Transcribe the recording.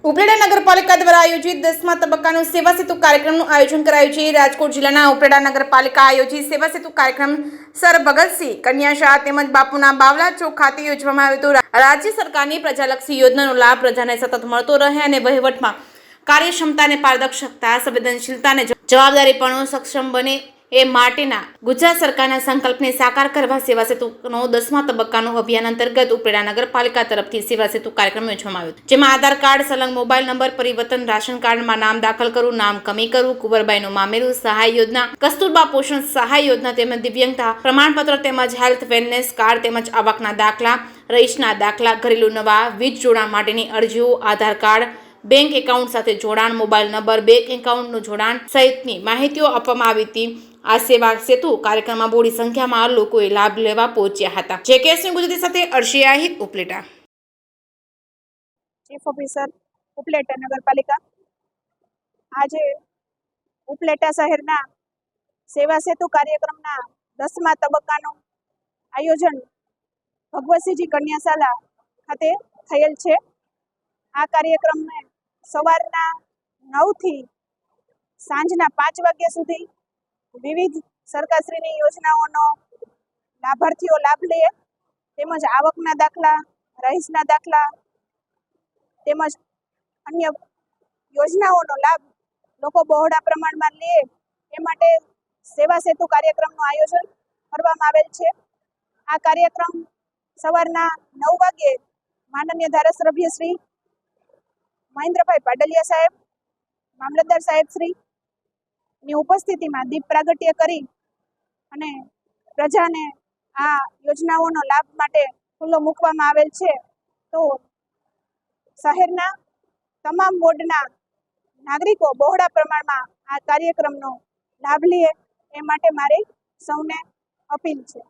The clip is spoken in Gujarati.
ઉપલેટા નગરપાલિકા દ્વારા આયોજિત 10મા તબક્કાનું સેવા સેતુ કાર્યક્રમનું આયોજન કરાયું છે। રાજકોટ જિલ્લાના ઉપલેટા નગરપાલિકા આયોજિત સેવા સેતુ કાર્યક્રમ સર ભગતસિંહ કન્યા શાળા તેમજ બાપુના બાવલા ચોક ખાતે યોજવામાં આવ્યો હતો। રાજ્ય સરકારની પ્રજાલક્ષી યોજનાનો લાભ પ્રજાને સતત મળતો રહે અને વહીવટમાં કાર્યક્ષમતાને પારદર્શકતા સંવેદનશીલતાને જવાબદારીપણું સક્ષમ બને એ માટેના ગુજરાત સરકારના સંકલ્પને સાકાર કરવા સેવા સેતુનો 10મા તબક્કાનું અભિયાન અંતર્ગત ઉપલેટા નગરપાલિકા તરફથી સેવા સેતુ કાર્યક્રમ યોજવામાં આવ્યો, જેમાં આધાર કાર્ડ, સલંગ મોબાઈલ નંબર પરિવર્તન, રાશન કાર્ડમાં નામ દાખલ કરવું, નામ કમી કરવું, કુંવરબાઈનું મામેરું, સહાય યોજના, કસ્તુરબા પોષણ સહાય યોજના તેમજ દિવ્યાંગતા પ્રમાણપત્ર તેમજ હેલ્થ વેલનેસ કાર્ડ તેમજ આવકના દાખલા, રહીશના દાખલા, ઘરેલું નવા વીજ જોડાણ માટેની અરજીઓ, આધાર કાર્ડ, બેંક એકાઉન્ટ સાથે જોડાણ, મોબાઈલ નંબર, બેંક એકાઉન્ટનું જોડાણ સહિતની માહિતીઓ આપવામાં આવી હતી। આ સેવા સેતુ કાર્યક્રમમાં બોડી સંખ્યામાં લોકોએ લાભ લેવા પહોંચ્યા હતા। જે કેસની ગુજરાતી સાથે અર્શિયા આહિર, ઉપલેટા। ચીફ ઓફિસર ઉપલેટા નગરપાલિકા આજે ઉપલેટા શહેરના સેવા સેતુ કાર્યક્રમના 10મા તબક્કાનું આયોજન ભગવતસિંહજી કન્યાશાળા ખાતે થયેલ છે। આ કાર્યક્રમને સવારના 9 થી સાંજના 5 વાગ્યા સુધી વિવિધ સરકારશ્રીની યોજનાઓનો લાભાર્થીઓ લાભ લે તેમજ આવકના દાખલા, રહીશના દાખલા તેમજ અન્ય યોજનાઓનો લાભ લોકો બહોળા પ્રમાણમાં લે એ માટે સેવા સેતુ કાર્યક્રમનું આયોજન કરવામાં આવેલ છે। આ કાર્યક્રમ સવારના 9 વાગ્યે માનનીય ધારાસભ્ય શ્રી મહેન્દ્રભાઈ પાડલિયા સાહેબ, મામલતદાર સાહેબ શ્રી ની ઉપસ્થિતિમાં દીપ પ્રાગટ્ય કરી અને પ્રજાને આ યોજનાઓનો લાભ માટે ખુલ્લો મૂકવામાં આવેલ છે। તો શહેરના તમામ વોર્ડના નાગરિકો બહોળા પ્રમાણમાં આ કાર્યક્રમનો લાભ લે એ માટે મારી સૌને અપીલ છે।